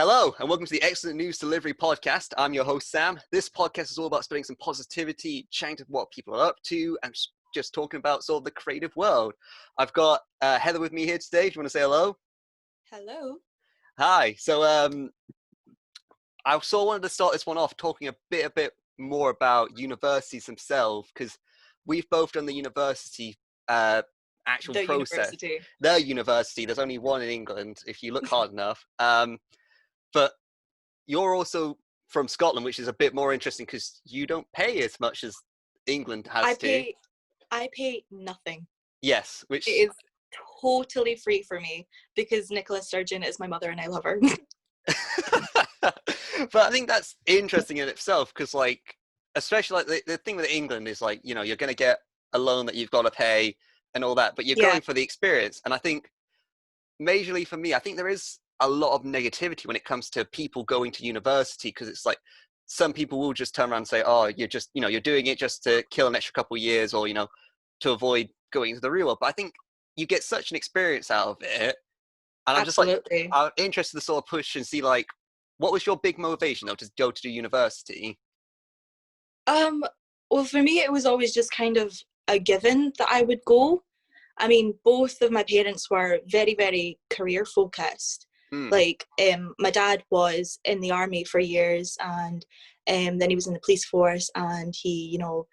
Hello, and welcome to the Excellent News Delivery podcast. I'm your host, Sam. This podcast is all about spreading some positivity, chatting what people are up to, and just talking about sort of the creative world. I've got Heather with me here today. Do you want to say hello? Hello. Hi. So I sort of wanted to start this one off talking a bit more about universities themselves, because we've both done the university actual The process. university. The university. There's only one in England if you look hard enough. But you're also from Scotland, which is a bit more interesting because you don't pay as much as England has to. I pay nothing. Yes, which It is totally free for me because Nicola Sturgeon is my mother and I love her. But I think that's interesting in itself because, like, especially like the thing with England is like, you know, you're going to get a loan that you've got to pay and all that, but you're going for the experience. And I think majorly for me, I think there is a lot of negativity when it comes to people going to university, because it's like some people will just turn around and say, oh, you're just, you know, you're doing it just to kill an extra couple of years, or, you know, to avoid going into the real world. But I think you get such an experience out of it. And I'm Absolutely. just like, I'm interested to sort of push and see, like, what was your big motivation though to go to do university? Well, for me, it was always just kind of a given that I would go. I mean, both of my parents were very, very career focused. Like, my dad was in the army for years, and then he was in the police force, and he, you know,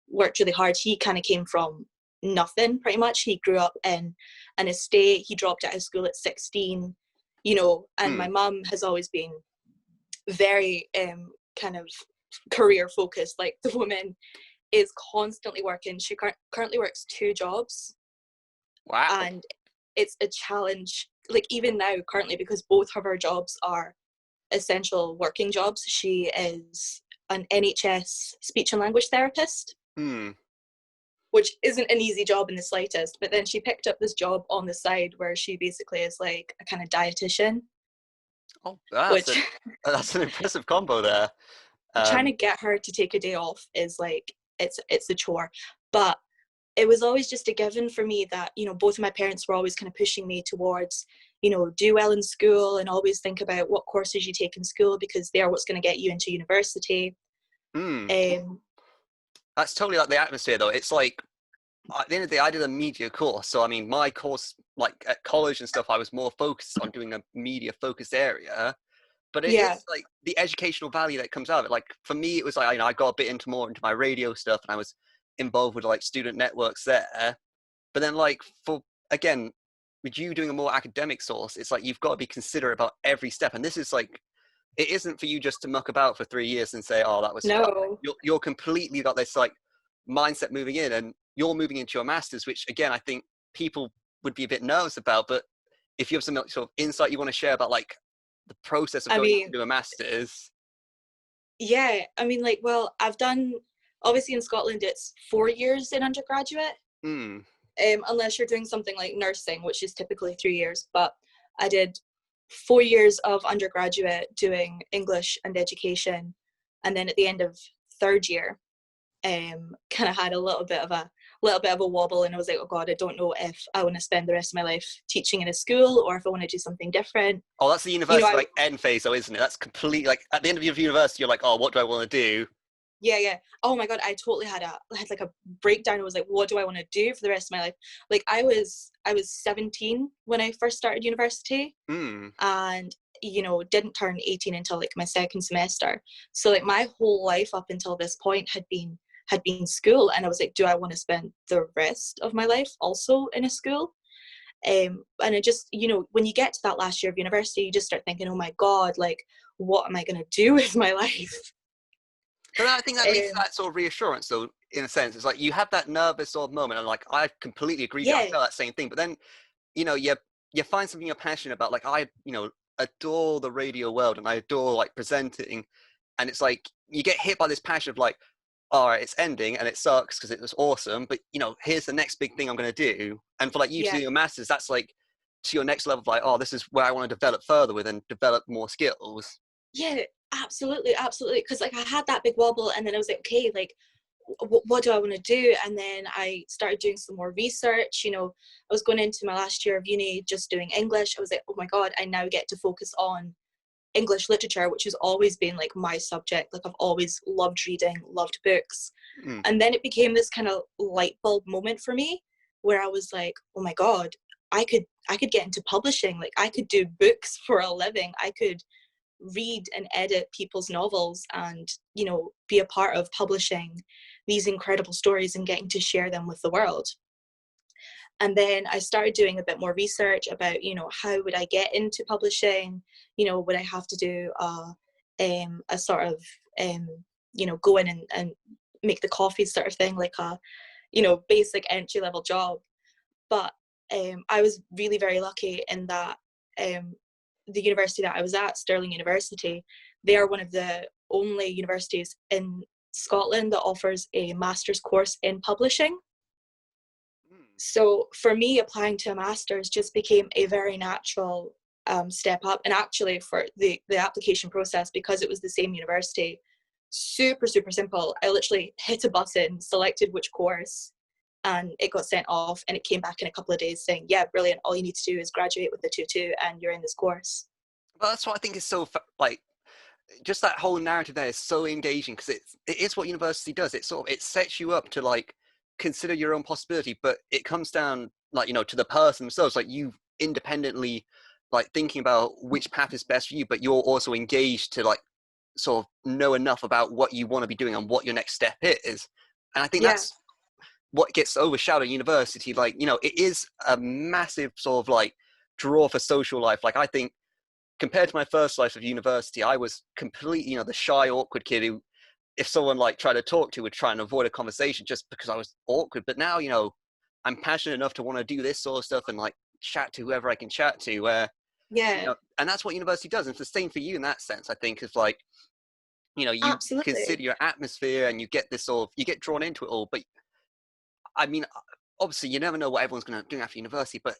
worked really hard. He kind of came from nothing, pretty much. He grew up in an estate. He dropped out of school at 16, you know, and my mum has always been very kind of career focused. Like, the woman is constantly working. She currently works 2 jobs. Wow. And it's a challenge, like, even now currently, because both of her jobs are essential working jobs. She is an NHS speech and language therapist, which isn't an easy job in the slightest, but then she picked up this job on the side where she basically is like a kind of dietitian. Oh, that's an impressive combo there. Trying to get her to take a day off is like, it's a chore. But it was always just a given for me that, you know, both of my parents were always kind of pushing me towards, you know, do well in school and always think about what courses you take in school because they're what's going to get you into university. That's totally like the atmosphere though. It's like, at the end of the day, I did a media course. So, I mean, my course, like at college and stuff, I was more focused on doing a media focused area. But it is like the educational value that comes out of it. Like for me, it was like, you know, I got a bit more into my radio stuff, and I was involved with like student networks there. But then, like, again, with you doing a more academic source, it's like you've got to be considerate about every step. And this is like, it isn't for you just to muck about for 3 years and say, oh, that was fun. You're completely got this like mindset moving in, and you're moving into your masters, which again, I think people would be a bit nervous about. But if you have some sort of insight you want to share about like the process of going to do a master's. Yeah, I mean, like, well, I've done, obviously in Scotland, it's 4 years in undergraduate, unless you're doing something like nursing, which is typically 3 years. But I did 4 years of undergraduate doing English and education, and then at the end of 3rd year, kind of had a little bit of a wobble, and I was like, oh god, I don't know if I want to spend the rest of my life teaching in a school or if I want to do something different. Oh, that's the university like end phase though, isn't it? That's completely like at the end of your university, you're like, oh, what do I want to do? Yeah. Oh my god, I totally had like a breakdown. I was like, what do I want to do for the rest of my life? Like, I was 17 when I first started university, and, you know, didn't turn 18 until like my 2nd semester. So like my whole life up until this point had been school, and I was like, do I want to spend the rest of my life also in a school? And it just, you know, when you get to that last year of university, you just start thinking, oh my god, like, what am I going to do with my life? But I think that leads to that sort of reassurance though, in a sense. It's like you have that nervous sort of moment, and like I completely agree. I felt that same thing. But then, you know, you find something you're passionate about. Like I, you know, adore the radio world, and I adore like presenting, and it's like you get hit by this passion of like, all right, it's ending and it sucks because it was awesome, but you know, here's the next big thing I'm going to do. And for like you to do your masters, that's like to your next level of like, oh, this is where I want to develop further with and develop more skills. Yeah, absolutely. Because like I had that big wobble, and then I was like, okay, like, what do I want to do? And then I started doing some more research. You know, I was going into my last year of uni just doing English. I was like, oh my god, I now get to focus on English literature, which has always been like my subject. Like I've always loved reading, loved books. And then it became this kind of light bulb moment for me where I was like, oh my God, I could get into publishing. Like I could do books for a living. I could read and edit people's novels and, you know, be a part of publishing these incredible stories and getting to share them with the world. And then I started doing a bit more research about, you know, how would I get into publishing? You know, would I have to do a sort of, you know, go in and make the coffee sort of thing, like a, you know, basic entry level job. But I was really very lucky in that the university that I was at, Stirling University, they are one of the only universities in Scotland that offers a master's course in publishing. So for me, applying to a master's just became a very natural step up. And actually for the application process, because it was the same university, super, super simple. I literally hit a button, selected which course, and it got sent off, and it came back in a couple of days saying, yeah, brilliant. All you need to do is graduate with the 2-2 and you're in this course. Well, that's what I think is so, like, just that whole narrative there is so engaging, because it is what university does. It sort of, it sets you up to like consider your own possibility, but it comes down, like, you know, to the person themselves, like you independently like thinking about which path is best for you, but you're also engaged to like sort of know enough about what you want to be doing and what your next step is. And I think that's what gets overshadowed at university. Like, you know, it is a massive sort of like draw for social life. Like I think compared to my first life of university, I was completely, you know, the shy, awkward kid who, if someone like tried to talk to, would try and avoid a conversation just because I was awkward. But now, you know, I'm passionate enough to want to do this sort of stuff and like chat to whoever I can chat to, where, you know, and that's what university does. And it's the same for you in that sense, I think. It's like, you know, you consider your atmosphere and you get this sort of, you get drawn into it all. But I mean, obviously you never know what everyone's going to do after university, but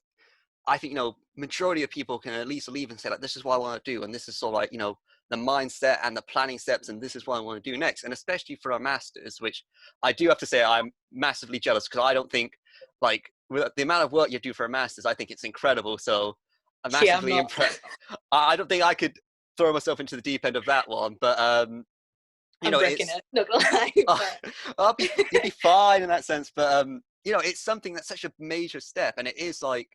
I think, you know, majority of people can at least leave and say, like, this is what I want to do. And this is sort of like, you know, the mindset and the planning steps. And this is what I want to do next. And especially for our masters, which I do have to say, I'm massively jealous, because I don't think, like, with the amount of work you do for a masters, I think it's incredible. So I'm massively impressed. I don't think I could throw myself into the deep end of that one. But, you know, it's not gonna lie, you'll be fine in that sense. But, you know, it's something that's such a major step. And it is like,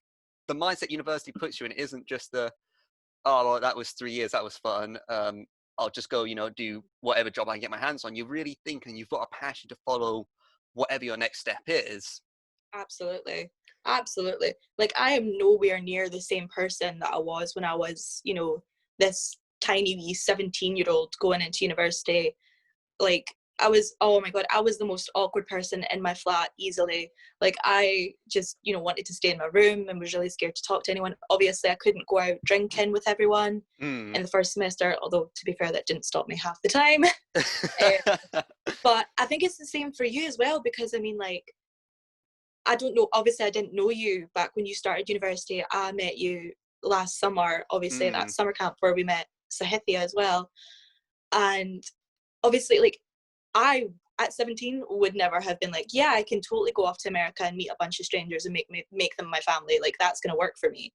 the mindset university puts you in isn't just the, oh, well, that was 3 years, that was fun. I'll just go, you know, do whatever job I can get my hands on. You really think, and you've got a passion to follow whatever your next step is. Absolutely. Like I am nowhere near the same person that I was when I was, you know, this tiny wee 17-year-old going into university. Like I was, oh my God, I was the most awkward person in my flat easily. Like I just, you know, wanted to stay in my room and was really scared to talk to anyone. Obviously, I couldn't go out drinking with everyone in the first semester, although to be fair, that didn't stop me half the time. But I think it's the same for you as well, because I mean, like, I don't know, obviously I didn't know you back when you started university. I met you last summer, obviously that summer camp where we met Sahithya as well. And obviously, like, I, at 17, would never have been like, yeah, I can totally go off to America and meet a bunch of strangers and make them my family. Like, that's going to work for me.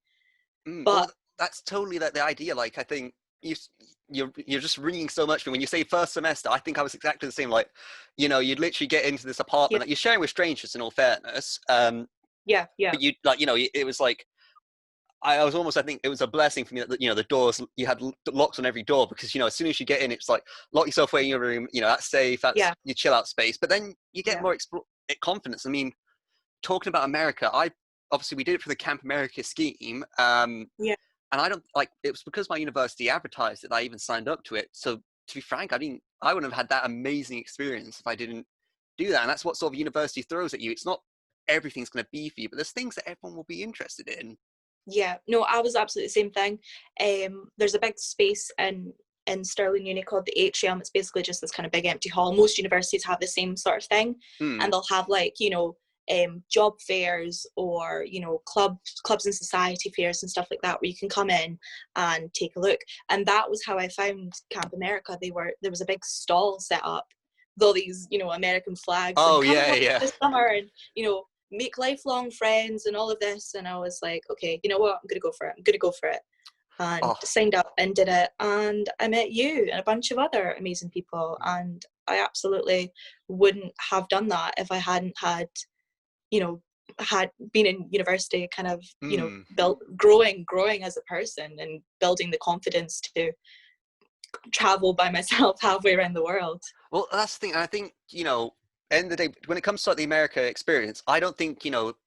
But well, that's totally the idea. Like, I think you're just ringing so much. When you say first semester, I think I was exactly the same. Like, you know, you'd literally get into this apartment. Like, you're sharing with strangers, in all fairness. But you, like, you know, it was like, I was almost, I think it was a blessing for me that, you know, the doors, you had locks on every door, because, you know, as soon as you get in, it's like, lock yourself away in your room, you know, that's safe, that's your chill out space. But then you get more confidence. I mean, talking about America, obviously we did it for the Camp America scheme. And I don't, like, it was because my university advertised it that I even signed up to it. So to be frank, I wouldn't have had that amazing experience if I didn't do that. And that's what sort of university throws at you. It's not everything's going to be for you, but there's things that everyone will be interested in. Yeah, no, I was absolutely the same thing. There's a big space in Stirling Uni called the Atrium. It's basically just this kind of big empty hall. Most universities have the same sort of thing, and they'll have, like, you know, job fairs, or, you know, clubs and society fairs and stuff like that, where you can come in and take a look. And that was how I found Camp America. There was a big stall set up with all these, you know, American flags. Oh, and yeah. This summer, and, you know, make lifelong friends and all of this. And I was like, okay, you know what, I'm gonna go for it. and Oh, signed up and did it. And I met you and a bunch of other amazing people. And I absolutely wouldn't have done that if I hadn't had, had been in university, kind of, built, growing as a person and building the confidence to travel by myself halfway around the world. well, that's the thing. And I think, end of the day, when it comes to like, the America experience, I don't think,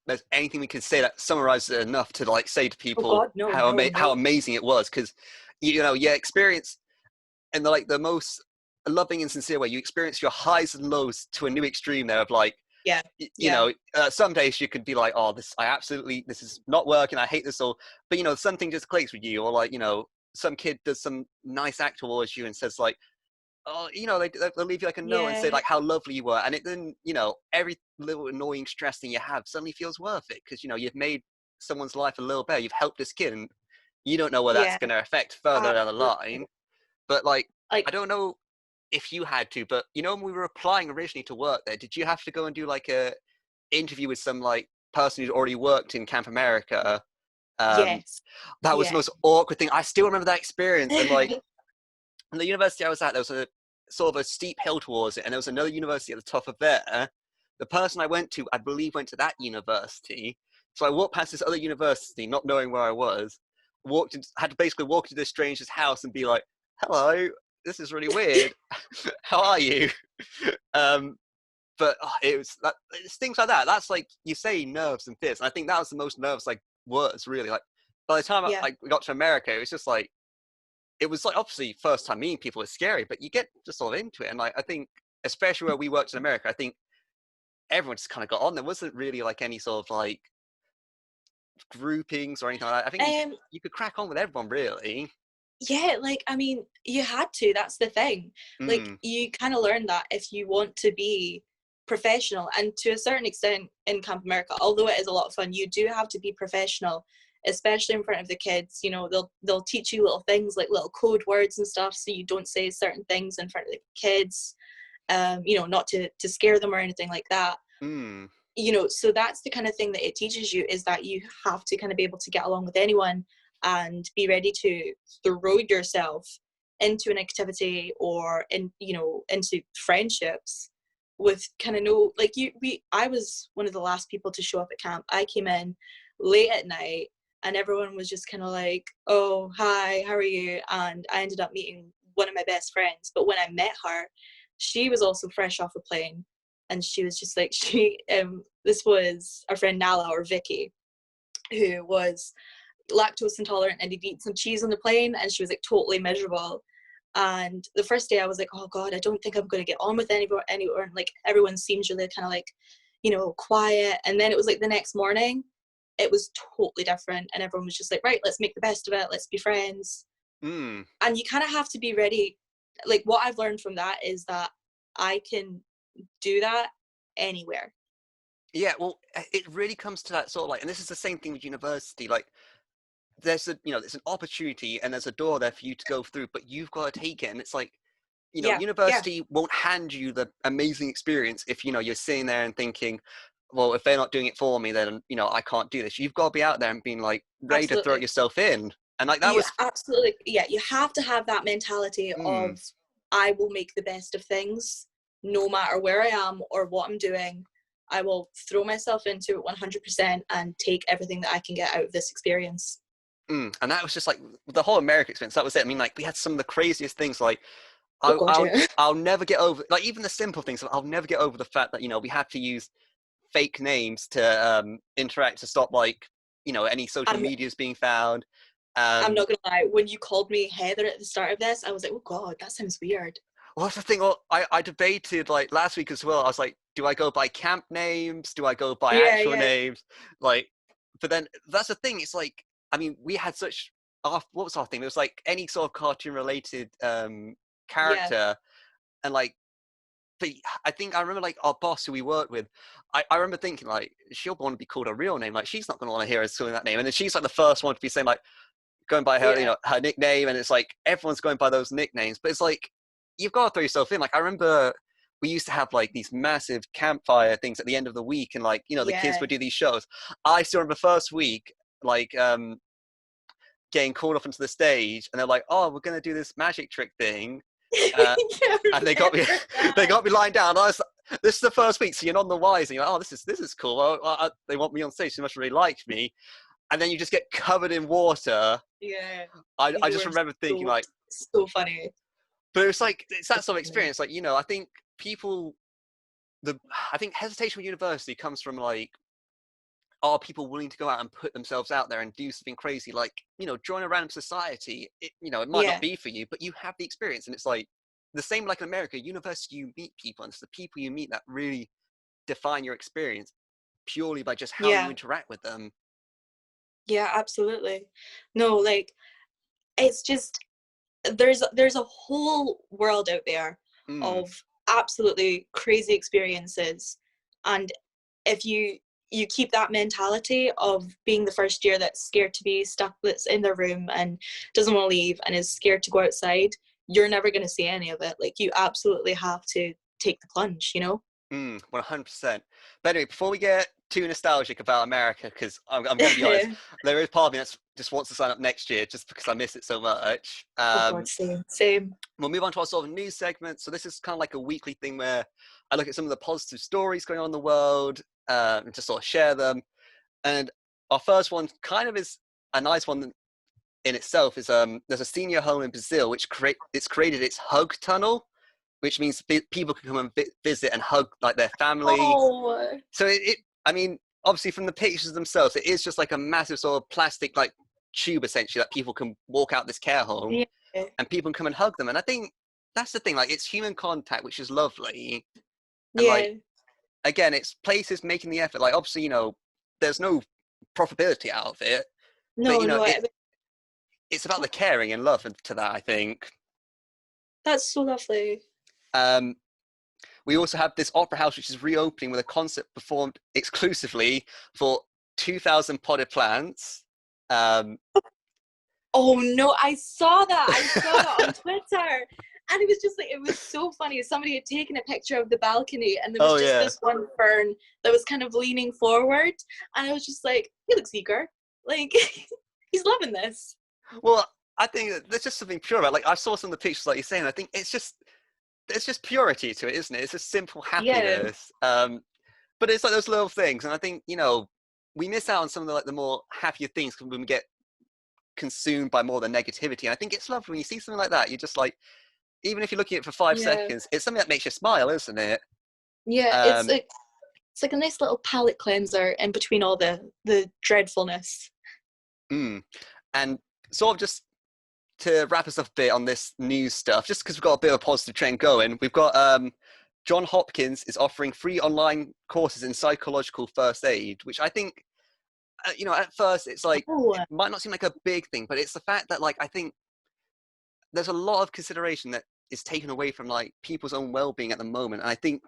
there's anything we can say that summarizes it enough to like say to Oh people God, no, how no, how no. amazing it was. Because, your experience in the most loving and sincere way, you experience your highs and lows to a new extreme there of like, Yeah, yeah, some days you could be like, oh, this is not working, I hate this all. But, something just clicks with you, or like, some kid does some nice act towards you and says like, oh, they'll leave you like a note and say yeah, like how lovely you were, and it then, every little annoying stress thing you have suddenly feels worth it because you've made someone's life a little better. You've helped this kid, and you don't know where that's yeah. going to affect further down the Absolutely. line. But like, I Like, don't know if you had to, but when we were applying originally to work there, did you have to go and do like a interview with some like person who'd already worked in Camp America? Um, yes, that was the yeah. most awkward thing. I still remember that experience, and like, and the university I was at, there was a sort of a steep hill towards it, and there was another university at the top of there. The person I went to, I believe, went to that university. So I walked past this other university, not knowing where I was. Had to basically walk into this stranger's house and be like, "Hello, this is really weird. How are you?" Um, but it's things like that. That's like you say, nerves and fears. And I think that was the most nervous like was really like. By the time Yeah, I got to America, it was just like it was like obviously first time meeting people is scary, but you get just sort of into it. And like I think, especially where we worked in America, I think everyone just kind of got on. There wasn't really like any sort of like groupings or anything like that. I think um you could crack on with everyone really. yeah, like, I mean, you had to, that's the thing. Like, Mm, you kind of learn that if you want to be professional, and to a certain extent in Camp America, although it is a lot of fun, you do have to be professional, especially in front of the kids. They'll teach you little things like little code words and stuff, so you don't say certain things in front of the kids, not to scare them or anything like that. mm, So that's the kind of thing that it teaches you, is that you have to kind of be able to get along with anyone and be ready to throw yourself into an activity or into friendships with kind of no, like, I was one of the last people to show up at camp. I came in late at night and everyone was just kind of like, oh, hi, how are you? And I ended up meeting one of my best friends, but when I met her, she was also fresh off a plane, and she was just like, this was our friend Nala, or Vicky, who was lactose intolerant, and he'd eat some cheese on the plane, and she was like totally miserable. And the first day I was like, oh God, I don't think I'm going to get on with anyone. Like, everyone seems really kind of like, quiet. And then it was like the next morning, it was totally different, and everyone was just like, right, let's make the best of it, let's be friends. mm. And you kind of have to be ready. Like, what I've learned from that is that I can do that anywhere. Yeah, well, it really comes to that sort of like, and this is the same thing with university. Like, there's an opportunity and there's a door there for you to go through, but you've got to take it. And it's like, Yeah, yeah, university won't hand you the amazing experience if you're sitting there and thinking, well, if they're not doing it for me, then I can't do this. You've got to be out there and being like ready to throw absolutely. yourself in. And like that You was, absolutely, yeah, you have to have that mentality mm, of, I will make the best of things no matter where I am or what I'm doing. I will throw myself into it 100% and take everything that I can get out of this experience. and that was just like the whole American experience. That was it. I mean, like we had some of the craziest things. Like Oh I'll God, I'll, yeah. I'll never get over like even the simple things. I'll never get over the fact that we had to use fake names to interact to stop like any social I'm medias being found. I'm Um, not gonna lie, when you called me Heather at the start of this, I was like, oh God, that sounds weird. what's the thing? Well, I debated like last week as well. I was like, do I go by camp names? Do I go by Yeah, actual yeah, names? Like, but then that's the thing. It's like, I mean, we had such what was our thing? It was like any sort of cartoon related yeah, character, and like, but I think I remember like our boss who we worked with. I remember thinking like she'll want to be called a real name. Like she's not going to want to hear us calling that name. And then she's like the first one to be saying like going by her, yeah, her nickname, and it's like everyone's going by those nicknames. But it's like you've got to throw yourself in. Like I remember we used to have like these massive campfire things at the end of the week, and like the kids yeah, would do these shows. I still remember first week, like getting called off onto the stage, and they're like, "Oh, we're gonna do this magic trick thing," and they got me lying down. This is the first week, so you're none the wiser. You're like, "Oh, this is cool. They want me on stage. So they must really like me." And then you just get covered in water. Yeah. I just remember thinking like, so funny. But it's like, it's that sort of experience. Like, I think I think hesitation with university comes from like, are people willing to go out and put themselves out there and do something crazy? Like, join a random society. It might not be for you, but you have the experience. And it's like the same like in America, university, you meet people, and it's the people you meet that really define your experience purely by just how you interact with them. Yeah, absolutely. No, like, it's just, there's a whole world out there of absolutely crazy experiences. And if you keep that mentality of being the first year that's scared to be stuck, that's in their room and doesn't want to leave and is scared to go outside, you're never going to see any of it. Like, you absolutely have to take the plunge, 100%. But anyway, before we get too nostalgic about America, because I'm going to be honest, there is part of me that just wants to sign up next year just because I miss it so much. Oh God, same. We'll move on to our sort of news segment. So this is kind of like a weekly thing where I look at some of the positive stories going on in the world and just sort of share them. And our first one kind of is a nice one in itself. Is there's a senior home in Brazil which it's created its hug tunnel, which means people can come and visit and hug like their family. Oh. So I mean, obviously from the pictures themselves, it is just like a massive sort of plastic like tube essentially that people can walk out this care home and people can come and hug them. And I think that's the thing, like it's human contact, which is lovely. And like, again, it's places making the effort. Like obviously, there's no profitability out of it. No, but, it's about the caring and love to that, I think. That's so lovely. We also have this opera house which is reopening with a concert performed exclusively for 2,000 potted plants. Oh no, I saw that on Twitter. And it was just like, it was so funny. Somebody had taken a picture of the balcony and there was this one fern that was kind of leaning forward. And I was just like, he looks eager. Like, he's loving this. Well, I think there's just something pure about it. Like, I saw some of the pictures like you're saying. I think there's just purity to it, isn't it? It's just simple happiness. But it's like those little things. And I think, we miss out on some of the more happier things when we get consumed by more of the negativity. And I think it's lovely when you see something like that. You're just like, even if you're looking at it for 5 seconds, it's something that makes you smile, isn't it? Yeah, it's like a nice little palate cleanser in between all the dreadfulness. And sort of just to wrap us up a bit on this news stuff, just because we've got a bit of a positive trend going, we've got John Hopkins is offering free online courses in psychological first aid, which I think, at first it's like, it might not seem like a big thing, but it's the fact that like, I think there's a lot of consideration that is taken away from like people's own well-being at the moment. And I think,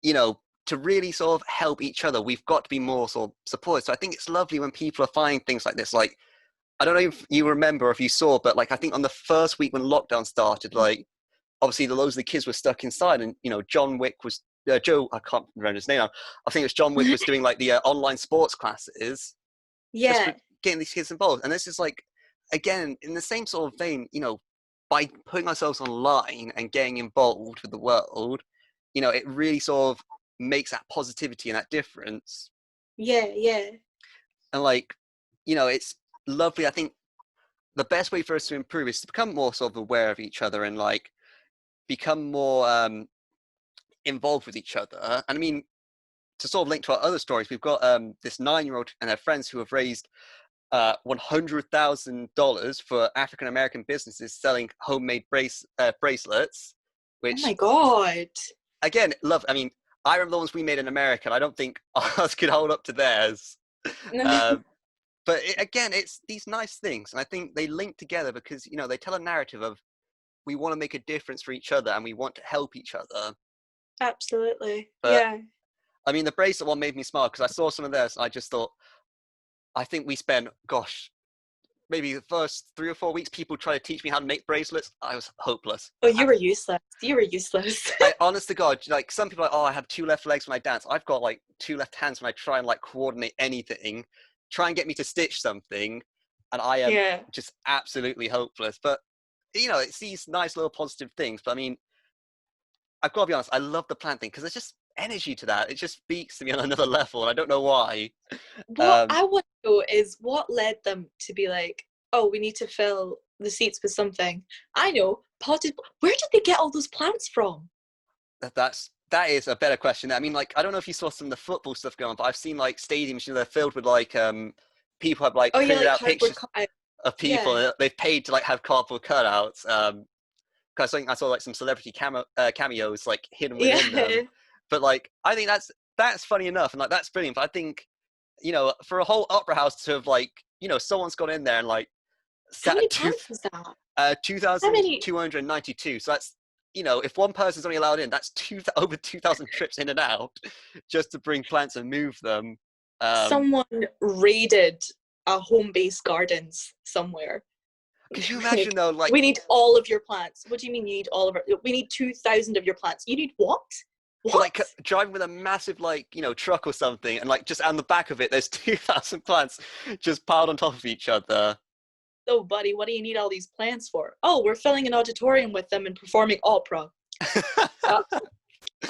to really sort of help each other, we've got to be more sort of supportive. So I think it's lovely when people are finding things like this. Like, I don't know if you remember or if you saw, but like, I think on the first week when lockdown started, like, obviously loads of the kids were stuck inside and, John Wick was, Joe, I can't remember his name now. I think it was John Wick was doing like the online sports classes. Just for getting these kids involved. And this is like, again, in the same sort of vein, by putting ourselves online and getting involved with the world, it really sort of makes that positivity and that difference. Yeah. And like, it's lovely. I think the best way for us to improve is to become more sort of aware of each other and like become more involved with each other. And I mean, to sort of link to our other stories, we've got this 9-year-old and her friends who have raised $100,000 for African American businesses selling homemade bracelets. Which, oh my God! Again, love. I mean, I remember the ones we made in America, and I don't think ours could hold up to theirs. But again, it's these nice things, and I think they link together because they tell a narrative of we want to make a difference for each other and we want to help each other. Absolutely, but, I mean, the bracelet one made me smile because I saw some of theirs and I just thought, I think we spent, maybe the first 3 or 4 weeks, people tried to teach me how to make bracelets. I was hopeless. Oh, you were useless. Honest to God, like some people are like, oh, I have 2 left legs when I dance. I've got like 2 left hands when I try and like coordinate anything. Try and get me to stitch something. and I am just absolutely hopeless. But you know, it's these nice little positive things. But I mean, I've got to be honest, I love the plant thing because there's just energy to that. It just speaks to me on another level, and I don't know why. What I want to know is what led them to be like, oh, we need to fill the seats with something. I know, potted. Where did they get all those plants from? That is a better question. I mean, like, I don't know if you saw some of the football stuff going on, but I've seen like stadiums, you know, they're filled with like people have like printed out pictures of people, and they've paid to like have cardboard cutouts. Because I saw like some celebrity cameos like hidden within them. But like, I think that's funny enough, and like that's brilliant. But I think, you know, for a whole opera house to have like, you know, someone's gone in there and like how many plants was that? 2,292. So that's, you know, if one person's only allowed in, that's over 2,000 trips in and out just to bring plants and move them. Someone raided a home-based gardens somewhere. Could you imagine though, like, we need all of your plants. What do you mean you need all of it? We need 2,000 of your plants. You need what? But like driving with a massive, like, you know, truck or something, and like just on the back of it, there's 2,000 plants just piled on top of each other. Oh, buddy, what do you need all these plants for? Oh, we're filling an auditorium with them and performing opera.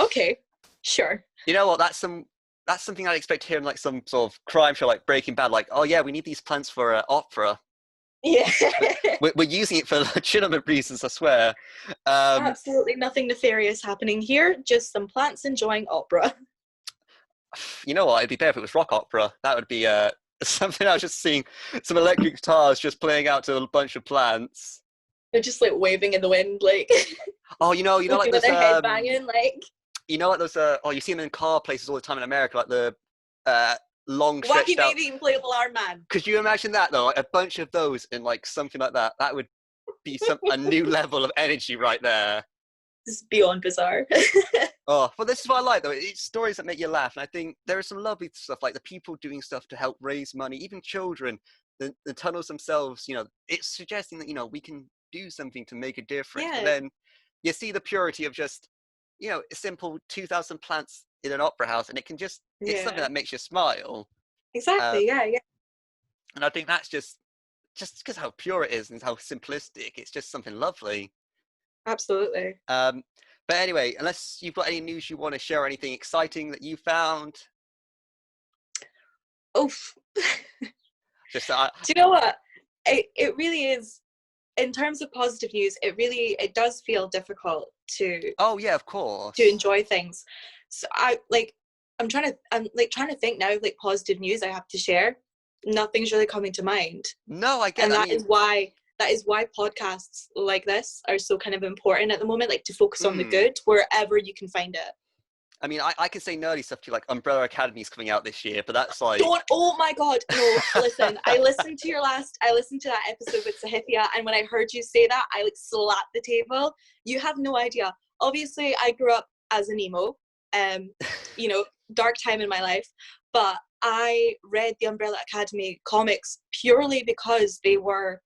Okay, sure. You know what? That's something I'd expect to hear in like some sort of crime show, like Breaking Bad. Like, oh yeah, we need these plants for opera. Yeah. We're using it for legitimate reasons, I swear. Absolutely nothing nefarious happening here. Just some plants enjoying opera. You know what? It'd be better if it was rock opera. That would be something. I was just seeing some electric guitars just playing out to a bunch of plants. They're just like waving in the wind, like. Oh, you know, like with those their head banging, like. You know, like those. You see them in car places all the time in America, like the long stretched Wacky Baby Inflatable Arm Man. Could you imagine that though? Like a bunch of those in like something like that. That would be a new level of energy right there. It's beyond bizarre. Oh, well, this is what I like though. It's stories that make you laugh, and I think there is some lovely stuff, like the people doing stuff to help raise money, even children. The tunnels themselves, you know, it's suggesting that, you know, we can do something to make a difference. Yeah. And then you see the purity of just, you know, a simple 2,000 plants in an opera house, and it can just, it's something that makes you smile. Exactly, yeah. And I think that's just because how pure it is and how simplistic, it's just something lovely. Absolutely. But anyway, unless you've got any news you want to share, or anything exciting that you found. Oof. Do you know what? It really is, in terms of positive news, it does feel difficult to. Oh yeah, of course. To enjoy things. So I'm trying to think now, like positive news I have to share. Nothing's really coming to mind. No, I get. And that is why podcasts like this are so kind of important at the moment, like to focus on the good wherever you can find it. I mean, I can say nerdy stuff to you, like Umbrella Academy's coming out this year, but that's like. Oh my God, no! Listen, I listened to that episode with Sahithia, and when I heard you say that, I like slapped the table. You have no idea. Obviously, I grew up as an emo, you know, dark time in my life, but I read the Umbrella Academy comics purely because they were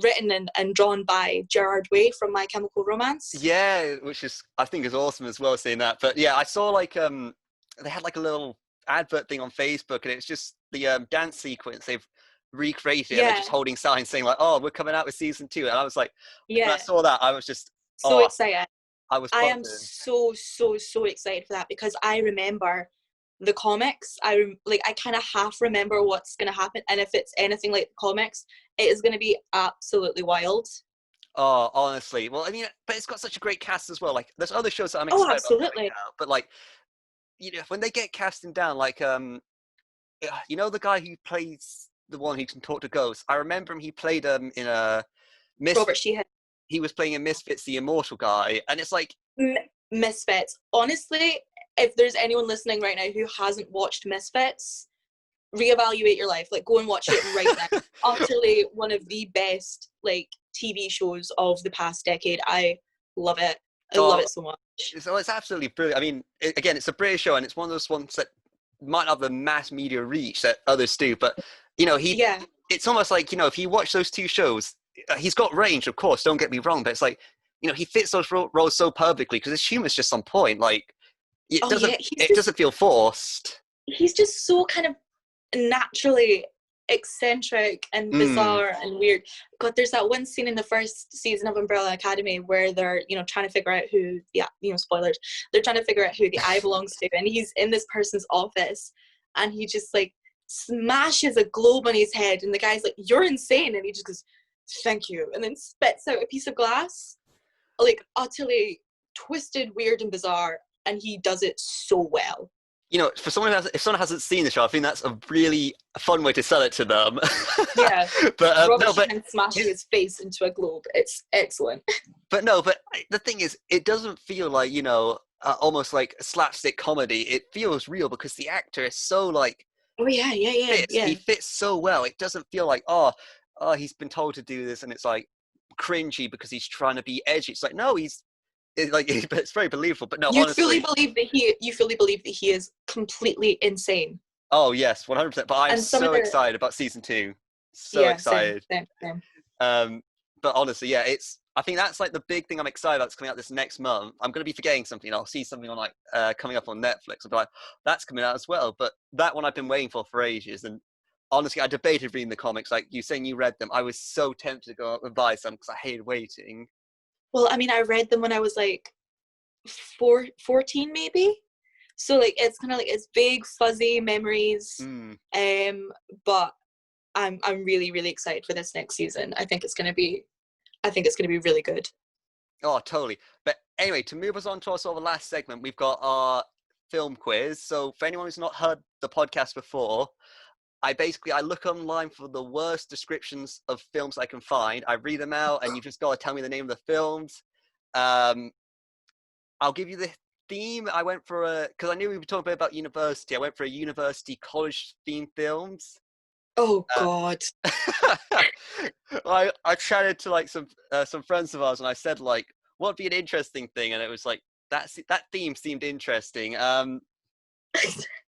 written and drawn by Gerard Way from My Chemical Romance. Yeah, which is, I think, is awesome as well, seeing that. But yeah, I saw like they had like a little advert thing on Facebook, and it's just the dance sequence they've recreated, and they're just holding signs saying like, "Oh, we're coming out with season 2." And I was like, when I saw that, I was just so excited. I am so excited for that, because I remember the comics. I kind of half remember what's going to happen, and if it's anything like the comics, it is going to be absolutely wild. Oh, honestly. Well, I mean, but it's got such a great cast as well. Like, there's other shows that I'm excited about. Absolutely. But like, you know, when they get casting down, like, you know, the guy who plays the one who can talk to ghosts. I remember him. He played in a Robert Sheehan. He was playing in Misfits, the immortal guy, and it's like Misfits. Honestly, if there's anyone listening right now who hasn't watched Misfits, reevaluate your life. Like, go and watch it right now. Utterly one of the best like TV shows of the past decade. I love it. I love it so much. So it's absolutely brilliant. I mean, again, it's a British show, and it's one of those ones that might have the mass media reach that others do. But you know, it's almost like, you know, if you watch those two shows, he's got range, of course. Don't get me wrong, but it's like, you know, he fits those roles so perfectly because his humor's just on point. Like, it doesn't feel forced. He's just so kind of naturally eccentric and bizarre and weird. God, there's that one scene in the first season of Umbrella Academy where they're, trying to figure out who, spoilers, they're trying to figure out who the eye belongs to, and he's in this person's office, and he just like smashes a globe on his head, and the guy's like, "You're insane," and he just goes, "Thank you," and then spits out a piece of glass, like utterly twisted, weird, and bizarre, and he does it so well. For someone if someone hasn't seen the show, I think that's a really fun way to sell it to them. Yeah, but Robert smashing his face into a globe. It's excellent. But the thing is, it doesn't feel like, almost like a slapstick comedy. It feels real because the actor is so like, oh yeah. He fits so well. It doesn't feel like, oh, he's been told to do this and it's like cringy because he's trying to be edgy. It's like, no, it's very believable. But no, honestly, you fully believe that he is completely insane. Oh yes, 100%. But I'm so excited about season 2. So excited. Same. But honestly, yeah, I think that's like the big thing I'm excited about that's coming out this next month. I'm going to be forgetting something. I'll see something on like coming up on Netflix. I'll be like, that's coming out as well. But that one I've been waiting for ages. And honestly, I debated reading the comics. Like you saying you read them, I was so tempted to go out and buy some because I hated waiting. Well, I mean, I read them when I was like 14 maybe. So like it's kind of like it's big fuzzy memories. But I'm really, really excited for this next season. I think it's going to be really good. Oh, totally. But anyway, to move us on to our sort of last segment, we've got our film quiz. So for anyone who's not heard the podcast before, I look online for the worst descriptions of films I can find. I read them out, and you just got to tell me the name of the films. I'll give you the theme. I went for because I knew we were talking about university. I went for a university college themed films. Oh God! I chatted to like some friends of ours, and I said like, "What'd be an interesting thing?" And it was like that theme seemed interesting.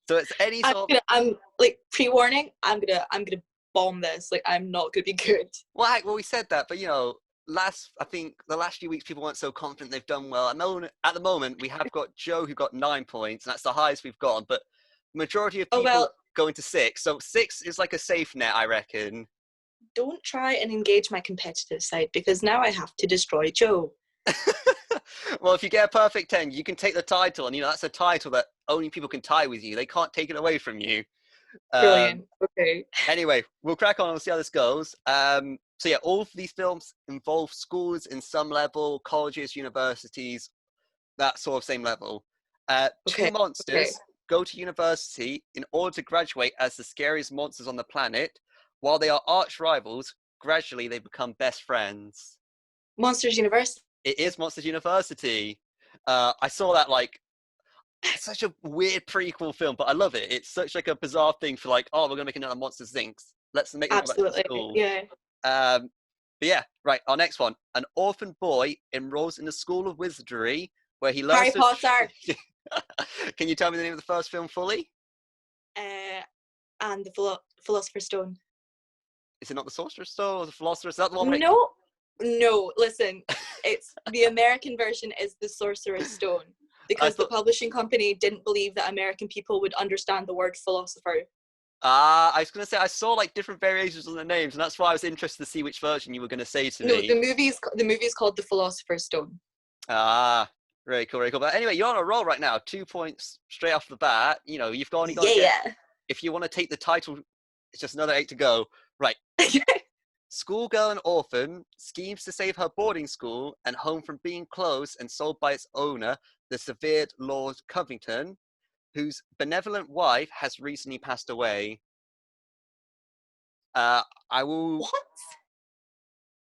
So it's any sort. I'm like pre-warning. I'm gonna bomb this. Like I'm not gonna be good. Well, we said that, but I think the last few weeks people weren't so confident they've done well. At the moment, we have got Joe who got 9 points, and that's the highest we've gotten. But majority of people going to 6, so 6 is like a safe net, I reckon. Don't try and engage my competitive side because now I have to destroy Joe. Well, if you get a perfect 10, you can take the title, and that's a title that only people can tie with you. They can't take it away from you. Brilliant. Okay. Anyway, we'll crack on and see how this goes. So yeah, all of these films involve schools in some level, colleges, universities, that sort of same level. Two monsters go to university in order to graduate as the scariest monsters on the planet. While they are arch rivals, gradually they become best friends. Monsters University. It is Monsters University. I saw that it's such a weird prequel film, but I love it. It's such like a bizarre thing for like, oh, we're gonna make another Monsters Inc. Let's make them absolutely back to school. Yeah. But yeah, right. Our next one: an orphan boy enrolls in the School of Wizardry, where he learns. Harry Potter. Can you tell me the name of the first film fully? And the Philosopher's Stone. Is it not the Sorcerer's Stone or the Philosopher's? Is that the one? No. Listen, it's the American version is the Sorcerer's Stone because the publishing company didn't believe that American people would understand the word philosopher. I was going to say I saw like different variations on the names, and that's why I was interested to see which version you were going to say to me. No, the movie's called The Philosopher's Stone. Very cool, very cool. But anyway, you're on a roll right now. 2 points straight off the bat. You've got if you want to take the title, it's just another 8 to go. Right. Schoolgirl and orphan schemes to save her boarding school and home from being closed and sold by its owner, the severed Lord Covington, whose benevolent wife has recently passed away. What?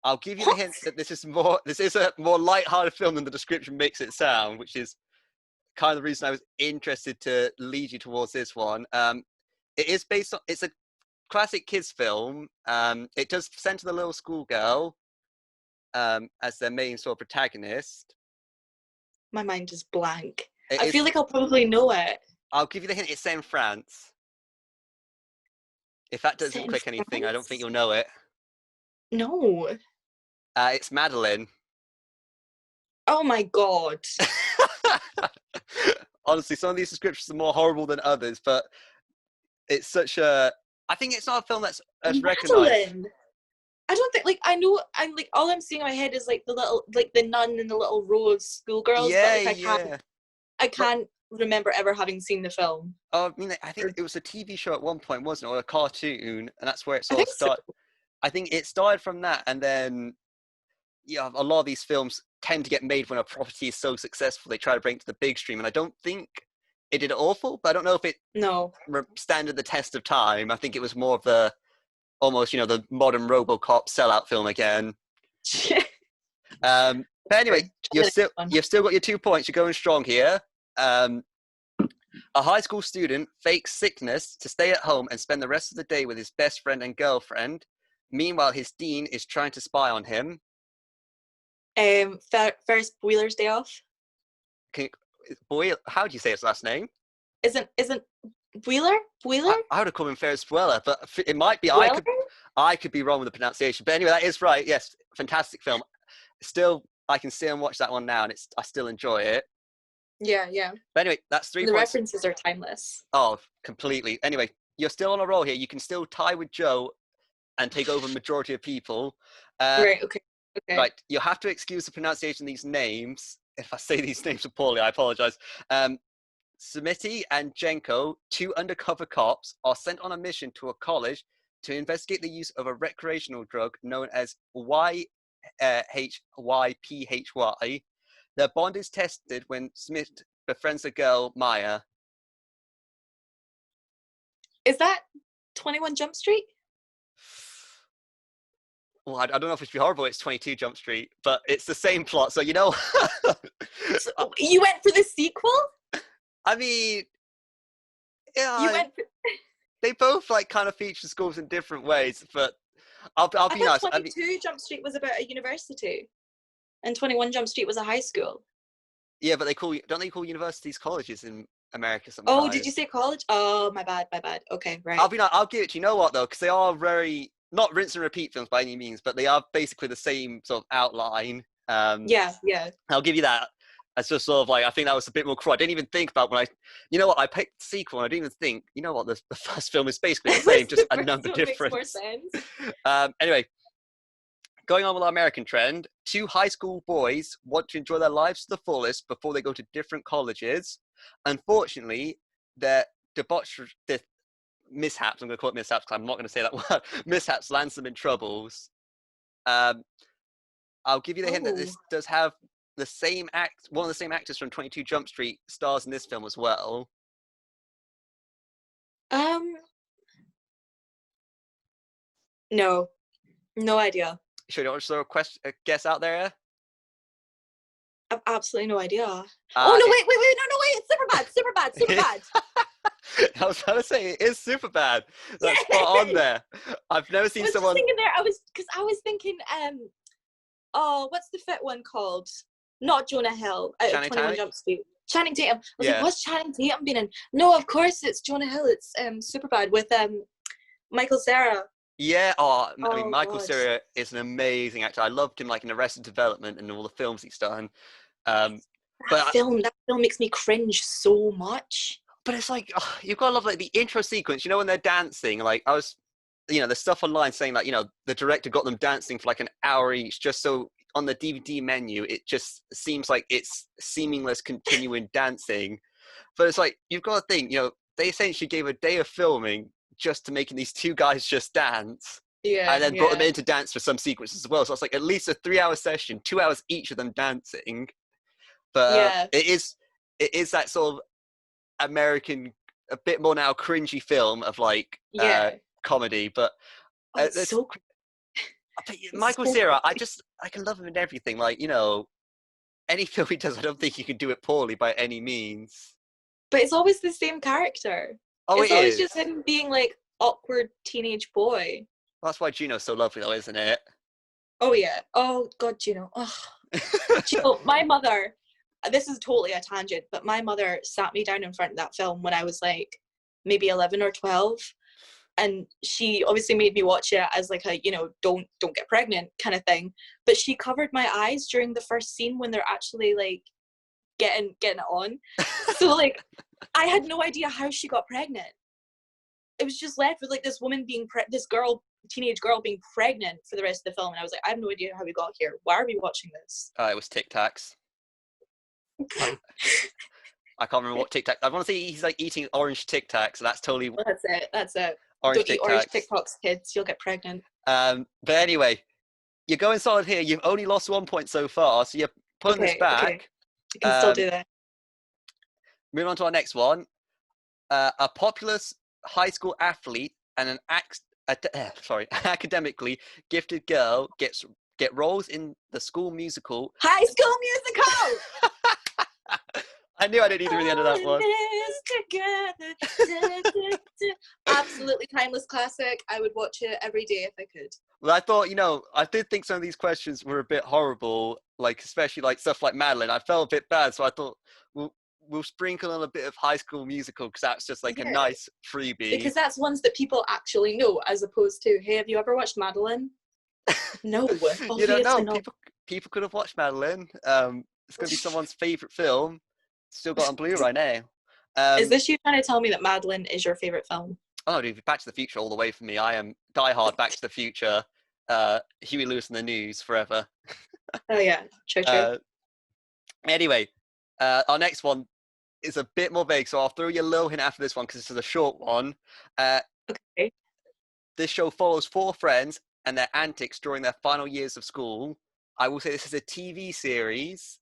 I'll give you the hint that this is a more light-hearted film than the description makes it sound, which is kind of the reason I was interested to lead you towards this one. It's a classic kids film. It does center the little schoolgirl as their main sort of protagonist. My mind is blank. I feel like I'll probably know it. I'll give you the hint. It's set in France. If that doesn't click anything, I don't think you'll know it. No. It's Madeline. Oh my God. Honestly, some of these descriptions are more horrible than others, but it's such a I think it's not a film that's as recognised. Madeline. I don't think, like, I know, I'm like, all I'm seeing in my head is like the little, like the nun and the little row of schoolgirls, Yeah, but like I can't remember ever having seen the film. I mean, I think it was a TV show at one point, wasn't it, or a cartoon, and that's where it I sort of think so. started. I think it started from that, and then a lot of these films tend to get made when a property is so successful they try to bring it to the big stream, and I don't think it did awful, but I don't know if it standed the test of time. I think it was more of the almost, the modern RoboCop sellout film again. But anyway, you've still got your 2 points. You're going strong here. A high school student fakes sickness to stay at home and spend the rest of the day with his best friend and girlfriend. Meanwhile, his dean is trying to spy on him. Ferris Bueller's Day Off. How do you say his last name? Isn't Bueller? I would have called him Ferris Bueller, but it might be. I could be wrong with the pronunciation. But anyway, that is right. Yes, fantastic film. Still, I can sit and watch that one now, and I still enjoy it. Yeah. But anyway, that's 3 points. The references are timeless. Oh, completely. Anyway, you're still on a roll here. You can still tie with Joe and take over majority of people. Right, okay. Right, you have to excuse the pronunciation of these names. If I say these names poorly, I apologize. Smitty and Jenko, 2 undercover cops, are sent on a mission to a college to investigate the use of a recreational drug known as YHYPHY. Their bond is tested when Smith befriends a girl, Maya. Is that 21 Jump Street? Well, I don't know if it's be horrible. It's 22 Jump Street, but it's the same plot. So, So you went for the sequel? I mean, yeah, they both like kind of feature schools in different ways, but I'll be nice. 22 Jump Street was about a university, and 21 Jump Street was a high school. Yeah, but don't they call universities colleges in America? Oh, did you say college? Oh, my bad. Okay, right. I'll give it to you. Know what though, because they are very not rinse and repeat films by any means, but they are basically the same sort of outline. Yeah. I'll give you that. It's just sort of like, I think that was a bit more cruel. I didn't even think about I picked the sequel and I didn't even think, the first film is basically the same, just a number difference. Makes more sense. Anyway, going on with our American trend, 2 high school boys want to enjoy their lives to the fullest before they go to different colleges. Unfortunately, their mishaps, I'm going to call it mishaps because I'm not going to say that word, mishaps lands them in troubles. I'll give you the hint that this does have one of the same actors from 22 Jump Street stars in this film as well. No idea. Should I throw a guess out there? I've absolutely no idea. Wait, it's Superbad. I was trying to say it is Superbad. That's spot on there. I've never seen someone. I was thinking, what's the fit one called? Not Jonah Hill, out of 21 Jump Street. Channing Tatum. I was like, what's Channing Tatum been in? No, of course it's Jonah Hill. It's Superbad with Michael Cera. Yeah, I mean, Michael Cera is an amazing actor. I loved him like in Arrested Development and all the films he's done. That film makes me cringe so much. But it's like, you've got to love like the intro sequence, when they're dancing, like I was, there's stuff online saying like, the director got them dancing for like an hour each just so on the DVD menu, it just seems like it's seamless continuing dancing. But it's like, you've got to think, they essentially gave a day of filming just to making these 2 guys just dance. Yeah. And then brought them in to dance for some sequences as well. So it's like at least a 3-hour session, 2 hours each of them dancing. But it is that sort of American, a bit more now cringy film of like comedy. But it's so cringy. Michael Cera, I can love him in everything. Like, any film he does, I don't think he can do it poorly by any means. But it's always the same character. It's always just him being like awkward teenage boy. Well, that's why Juno's so lovely though, isn't it? Oh yeah. Oh God, Juno. Oh. Juno, my mother, this is totally a tangent, but my mother sat me down in front of that film when I was like maybe 11 or 12. And she obviously made me watch it as like a, don't get pregnant kind of thing. But she covered my eyes during the first scene when they're actually like getting it on. So like, I had no idea how she got pregnant. it was just left with like this woman being teenage girl being pregnant for the rest of the film, and I was like, I have no idea how we got here. Why are we watching this? It was Tic Tacs. I can't remember what Tic Tac. I want to say he's like eating orange Tic Tacs, so that's totally. Well, that's it. Orange Don't eat orange Tic Tacs, kids. You'll get pregnant. But anyway, you're going solid here. You've only lost 1 point so far, so you're pulling this back. Okay. You can still do that. Moving on to our next one. A popular high school athlete and an academically gifted girl get roles in the school musical. High School Musical! I knew I didn't need to read the end of that one. Absolutely timeless classic. I would watch it every day if I could. Well, I thought, I did think some of these questions were a bit horrible, like especially like stuff like Madeline. I felt a bit bad, so I thought we'll sprinkle on a bit of High School Musical because that's just like a nice freebie. Because that's ones that people actually know, as opposed to, hey, have you ever watched Madeline? No. You don't know. People could have watched Madeline. It's going to be someone's favourite film. Still got on Blu-ray now. Is this you trying to tell me that Madeline is your favourite film? Oh, dude, Back to the Future all the way for me. I am diehard Back to the Future. Huey Lewis and the News forever. Oh yeah, true. Anyway, our next one is a bit more vague, so I'll throw you a little hint after this one because this is a short one. Okay. This show follows 4 friends and their antics during their final years of school. I will say this is a TV series.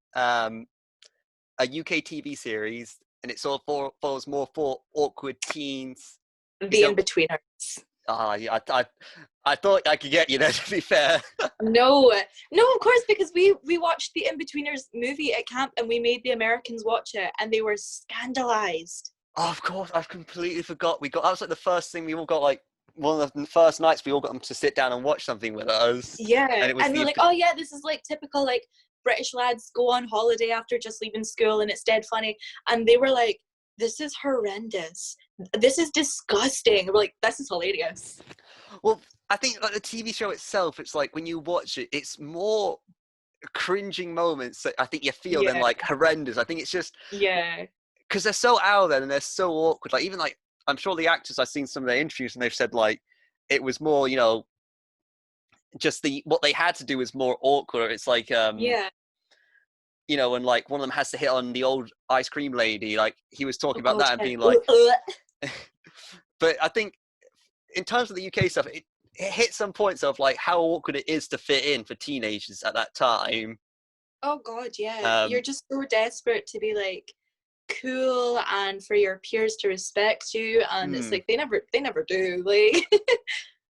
A UK TV series, and it sort of follows more 4 awkward teens. The In-Betweeners. Yeah, I thought I could get you there, to be fair. No, of course, because we watched the In-Betweeners movie at camp, and we made the Americans watch it, and they were scandalized. Oh, of course, I've completely forgot. That was like the first thing we all got, like, one of the first nights we all got them to sit down and watch something with us. Yeah, and they're like, oh yeah, this is like typical, like, British lads go on holiday after just leaving school and it's dead funny. And they were like, this is horrendous. This is disgusting. We're like, this is hilarious. Well, I think like the TV show itself, it's like when you watch it, it's more cringing moments that I think you feel than like horrendous. I think it's just because they're so out there and they're so awkward. Like even like I'm sure the actors, I've seen some of their interviews and they've said like it was more, just what they had to do was more awkward. It's like and like one of them has to hit on the old ice cream lady, like he was talking about that and being like but I think in terms of the UK stuff, it hit some points of like how awkward it is to fit in for teenagers at that time. Oh god, yeah. You're just so desperate to be like cool and for your peers to respect you, and it's like they never do, like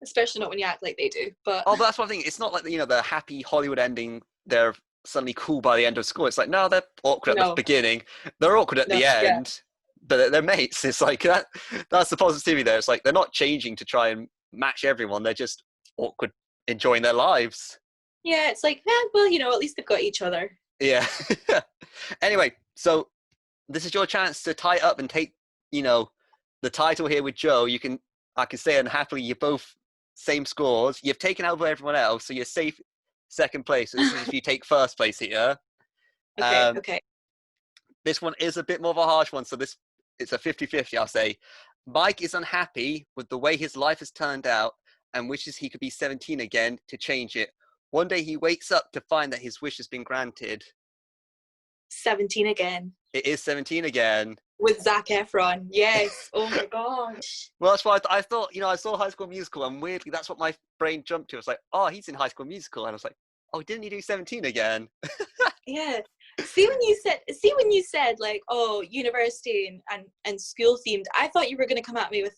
especially not when you act like they do. But that's one thing. It's not like the happy Hollywood ending. They're suddenly cool by the end of school. It's like no, they're awkward at the beginning. They're awkward at the end, but they're mates. It's like that's the positivity there. It's like they're not changing to try and match everyone. They're just awkward, enjoying their lives. Yeah, it's like well, at least they've got each other. Yeah. Anyway, so this is your chance to tie up and take the title here with Joe. I can say unhappily you're both same scores. You've taken over everyone else, so you're safe second place. So this is if you take first place here. Okay. This one is a bit more of a harsh one, so it's a 50-50, I'll say. Mike is unhappy with the way his life has turned out and wishes he could be 17 again to change it. One day he wakes up to find that his wish has been granted. 17 again. It is 17 again. With Zac Efron, yes. Oh my gosh. Well, that's why I thought, I saw High School Musical, and weirdly, that's what my brain jumped to. I was like, oh, he's in High School Musical. And I was like, oh, didn't he do 17 again? Yeah. See when you said like, oh, university and school themed, I thought you were going to come at me with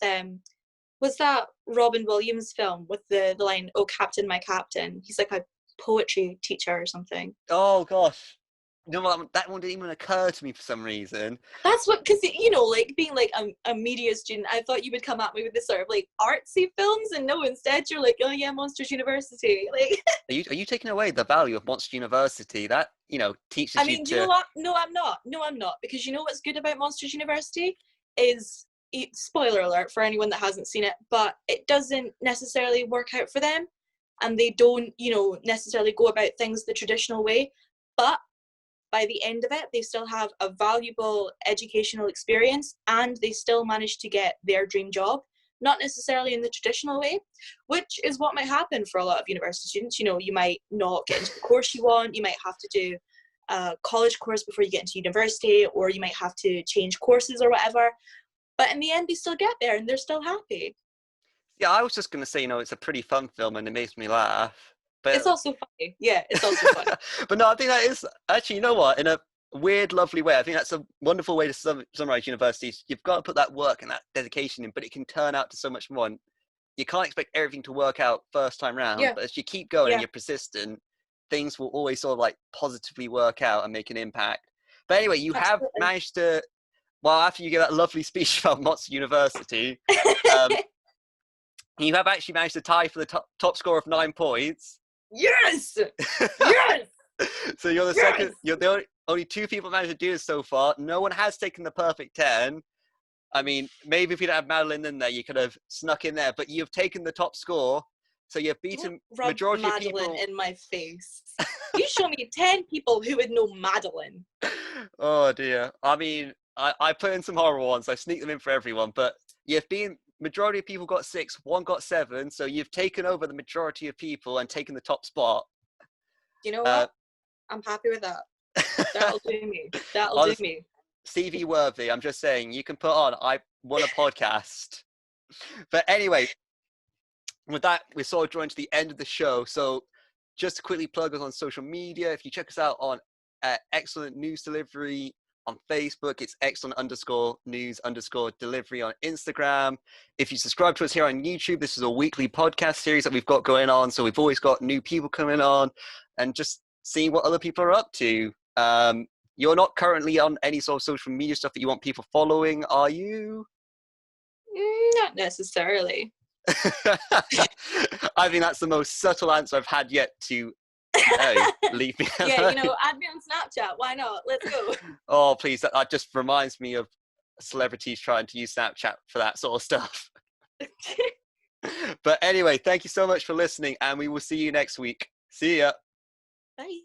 was that Robin Williams film with the line, oh, Captain, my Captain? He's like a poetry teacher or something. Oh, gosh. That one didn't even occur to me for some reason. That's what, because like being like a media student, I thought you would come at me with this sort of like artsy films, and no, instead you're like, oh yeah, Monsters University. Like, are you taking away the value of Monsters University? That teaches you. I mean, do you know what? No, I'm not, because you know what's good about Monsters University is, spoiler alert for anyone that hasn't seen it, but it doesn't necessarily work out for them, and they don't necessarily go about things the traditional way, but by the end of it, they still have a valuable educational experience and they still manage to get their dream job, not necessarily in the traditional way, which is what might happen for a lot of university students. You know, you might not get into the course you want, you might have to do a college course before you get into university, or you might have to change courses or whatever. But in the end, they still get there and they're still happy. Yeah, I was just going to say, it's a pretty fun film and it makes me laugh. But it's also funny. Yeah, it's also fun. But no, I think that is, actually, you know what? In a weird, lovely way, I think that's a wonderful way to summarize universities. You've got to put that work and that dedication in, but it can turn out to so much more. And you can't expect everything to work out first time round. Yeah. But as you keep going and you're persistent, things will always sort of like positively work out and make an impact. But anyway, you have managed to, well, after you give that lovely speech about Mott's University, you have actually managed to tie for the top score of 9 points. Yes! Yes! So you're the second, you're the only 2 people managed to do this so far. No one has taken the perfect 10. I mean, maybe if you didn't have Madeline in there, you could have snuck in there, but you've taken the top score. So you've beaten majority of people. Madeline in my face. You show me 10 people who would know Madeline. Oh dear. I mean, I put in some horrible ones. I sneaked them in for everyone, but you've been, majority of people got 6, 1 got 7. So you've taken over the majority of people and taken the top spot. You know what? I'm happy with that. That'll do me. That'll do me. CV worthy. I'm just saying, you can put on, I won a podcast. But anyway, with that, we're sort of drawing to the end of the show. So just to quickly plug us on social media, if you check us out on Excellent News Delivery on Facebook, it's excellent_news_delivery on Instagram. If you subscribe to us here on YouTube, this is a weekly podcast series that we've got going on. So we've always got new people coming on and just seeing what other people are up to. You're not currently on any sort of social media stuff that you want people following, are you? Not necessarily. I think that's the most subtle answer I've had yet to leave me alone. Yeah, add me on Snapchat. Why not? Let's go. Oh, please. That just reminds me of celebrities trying to use Snapchat for that sort of stuff. But anyway, thank you so much for listening, and we will see you next week. See ya. Bye.